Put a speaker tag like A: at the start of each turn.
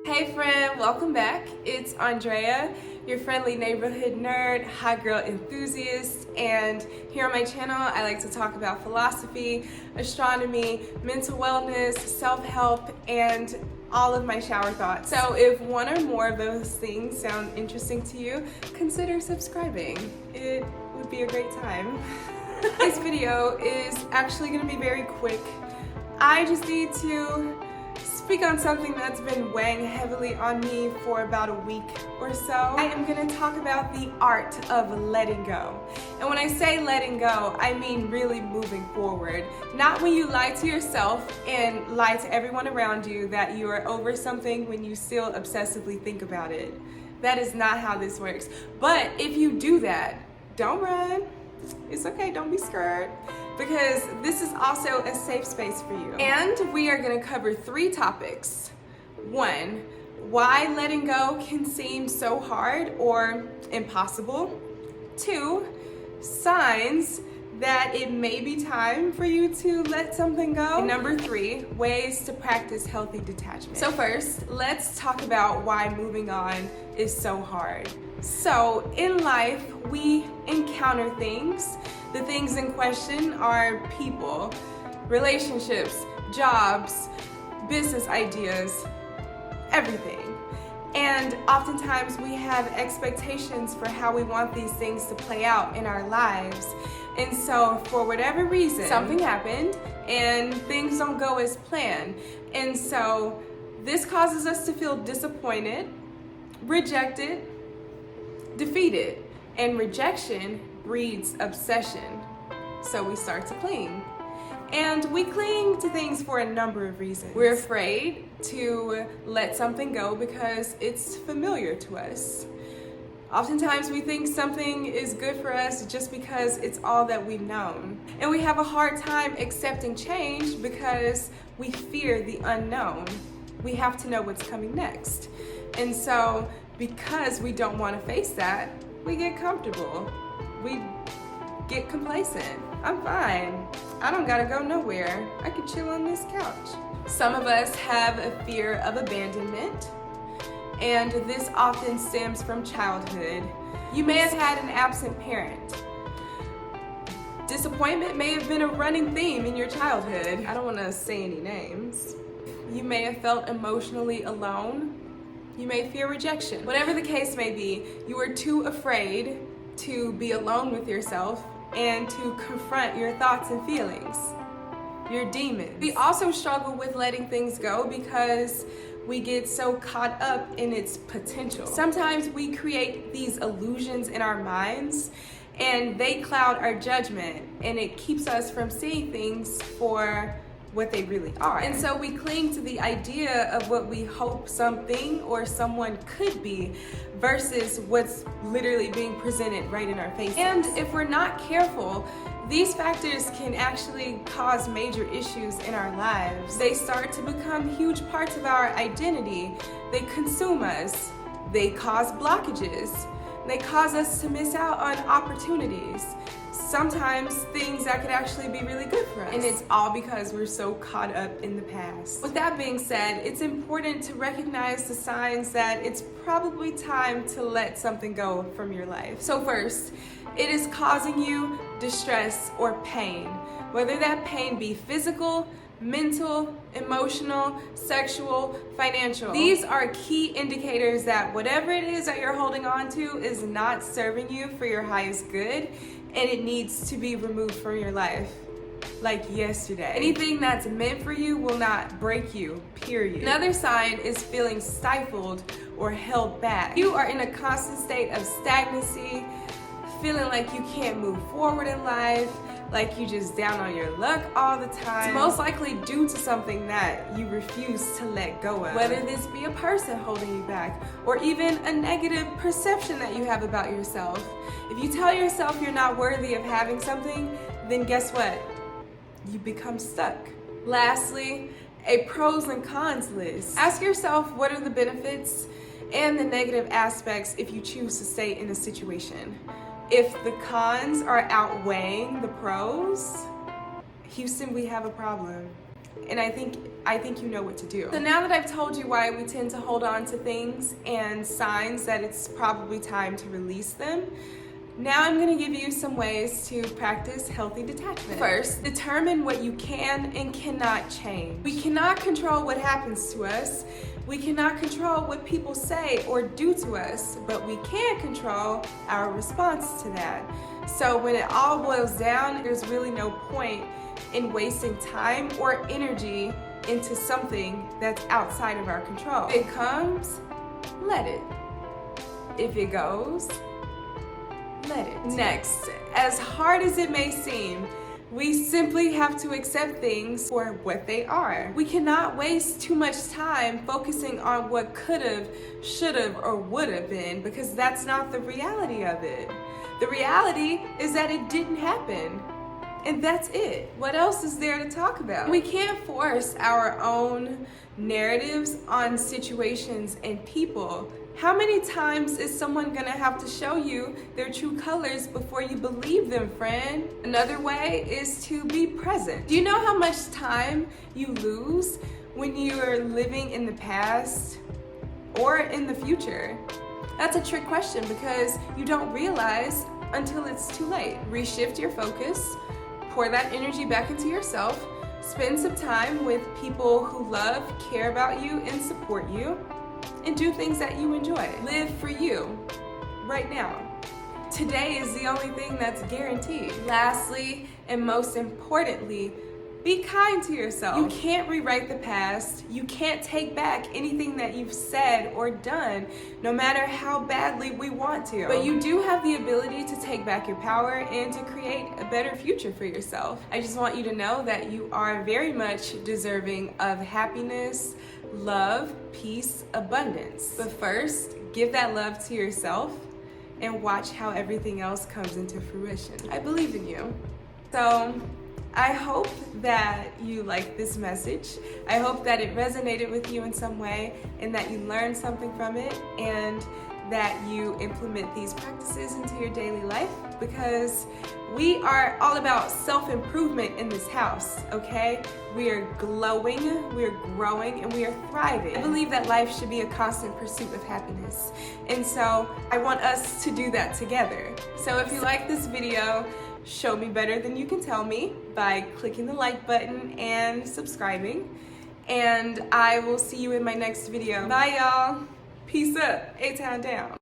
A: Hey friend, welcome back. It's Andrea, your friendly neighborhood nerd, hot girl enthusiast, and here on my channel I like to talk about philosophy, astronomy, mental wellness, self-help, and all of my shower thoughts. So if one or more of those things sound interesting to you, consider subscribing. It would be a great time. This video is actually going to be very quick. I just need to speak on something that's been weighing heavily on me for about a week or so. I am going to talk about the art of letting go. And when I say letting go, I mean really moving forward. Not when you lie to yourself and lie to everyone around you that you are over something when you still obsessively think about it. That is not how this works. But if you do that, don't run. It's okay, don't be scared, because this is also a safe space for you. And we are going to cover 3 topics. 1, why letting go can seem so hard or impossible. 2, signs that it may be time for you to let something go. And number 3, ways to practice healthy detachment. So first, let's talk about why moving on is so hard. So in life, we encounter things. The things in question are people, relationships, jobs, business ideas, everything. And oftentimes we have expectations for how we want these things to play out in our lives. And so for whatever reason, something happened and things don't go as planned. And so this causes us to feel disappointed, rejected, defeated, and rejection breeds obsession. So we start to cling. And we cling to things for a number of reasons. We're afraid to let something go because it's familiar to us. Oftentimes we think something is good for us just because it's all that we've known. And we have a hard time accepting change because we fear the unknown. We have to know what's coming next. And so because we don't want to face that, we get comfortable. We get complacent. I'm fine. I don't gotta go nowhere. I can chill on this couch. Some of us have a fear of abandonment, and this often stems from childhood. You may have had an absent parent. Disappointment may have been a running theme in your childhood. I don't want to say any names. You may have felt emotionally alone. You may fear rejection. Whatever the case may be, you are too afraid to be alone with yourself and to confront your thoughts and feelings, your demons. We also struggle with letting things go because we get so caught up in its potential. Sometimes we create these illusions in our minds and they cloud our judgment, and it keeps us from seeing things for what they really are. And so we cling to the idea of what we hope something or someone could be versus what's literally being presented right in our faces. And if we're not careful, these factors can actually cause major issues in our lives. They start to become huge parts of our identity. They consume us. They cause blockages. They cause us to miss out on opportunities. Sometimes things that could actually be really good for us. And it's all because we're so caught up in the past. With that being said, it's important to recognize the signs that it's probably time to let something go from your life. So first, it is causing you distress or pain, whether that pain be physical, mental, emotional, sexual, financial. These are key indicators that whatever it is that you're holding on to is not serving you for your highest good, and it needs to be removed from your life like yesterday. Anything that's meant for you will not break you, period. Another sign is feeling stifled or held back. You are in a constant state of stagnancy, feeling like you can't move forward in life, like you just down on your luck all the time. It's most likely due to something that you refuse to let go of. Whether this be a person holding you back or even a negative perception that you have about yourself. If you tell yourself you're not worthy of having something, then guess what? You become stuck. Lastly, a pros and cons list. Ask yourself what are the benefits and the negative aspects if you choose to stay in a situation. If the cons are outweighing the pros, Houston, we have a problem. And I think you know what to do. So now that I've told you why we tend to hold on to things and signs that it's probably time to release them, now I'm going to give you some ways to practice healthy detachment. First, determine what you can and cannot change. We cannot control what happens to us. We cannot control what people say or do to us, but we can control our response to that. So when it all boils down, there's really no point in wasting time or energy into something that's outside of our control. If it comes, let it. If it goes, let it. Next, as hard as it may seem, we simply have to accept things for what they are. We cannot waste too much time focusing on what could have, should have, or would have been, because that's not the reality of it. The reality is that it didn't happen. And that's it. What else is there to talk about? We can't force our own narratives on situations and people. How many times is someone gonna have to show you their true colors before you believe them, friend? Another way is to be present. Do you know how much time you lose when you are living in the past or in the future? That's a trick question because you don't realize until it's too late. Reshift your focus. Pour that energy back into yourself. Spend some time with people who love, care about you, and support you. And do things that you enjoy. Live for you, right now. Today is the only thing that's guaranteed. Lastly, and most importantly, be kind to yourself. You can't rewrite the past. You can't take back anything that you've said or done, no matter how badly we want to. But you do have the ability to take back your power and to create a better future for yourself. I just want you to know that you are very much deserving of happiness, love, peace, abundance. But first, give that love to yourself and watch how everything else comes into fruition. I believe in you. So, I hope that you like this message. I hope that it resonated with you in some way and that you learned something from it and that you implement these practices into your daily life, because we are all about self-improvement in this house, okay? We are glowing, we are growing, and we are thriving. I believe that life should be a constant pursuit of happiness. And so I want us to do that together. So if you like this video, show me better than you can tell me by clicking the like button and subscribing. And I will see you in my next video. Bye, y'all. Peace up. A-Town down.